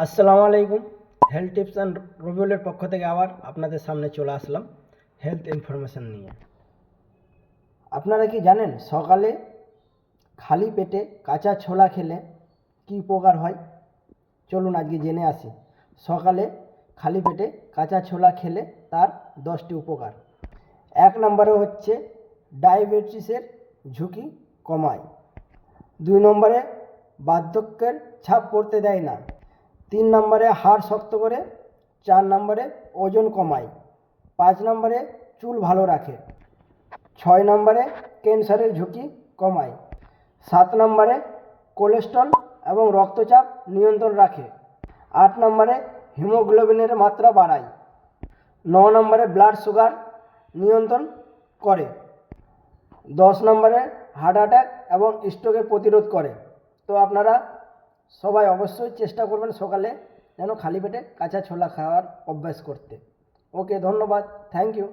আসসালামু আলাইকুম। Health tips and রবিউলের পক্ষ থেকে আবার আপনাদের সামনে চলে আসলাম হেলথ ইনফরমেশান নিয়ে। আপনারা কি জানেন সকালে খালি পেটে কাঁচা ছোলা খেলে কি উপকার হয়? চলুন আজকে জেনে আসি। সকালে খালি পেটে কাঁচা ছোলা খেলে তার 10টি উপকার। 1 নম্বরে হচ্ছে ডায়াবেটিসের ঝুঁকি কমায়। 2 নম্বরে বার্ধক্যের ছাপ পড়তে দেয় না। 3 নম্বরে হাড় শক্ত করে। 4 নম্বরে ওজন কমায়। 5 নম্বরে চুল ভালো রাখে। 6 নম্বরে ক্যান্সারের ঝুঁকি কমায়। 7 নম্বরে কোলেস্টেরল এবং রক্তচাপ নিয়ন্ত্রণ রাখে। 8 নম্বরে হিমোগ্লোবিনের মাত্রা বাড়ায়। 9 নম্বরে ব্লাড সুগার নিয়ন্ত্রণ করে। 10 নম্বরে হার্ট অ্যাটাক এবং স্ট্রোকের প্রতিরোধ করে। তো আপনারা সবাই অবশ্যই চেষ্টা করবেন সকালে যেন খালি পেটে কাঁচা ছোলা খাওয়ার অভ্যাস করতে। ওকে, ধন্যবাদ, থ্যাংক ইউ।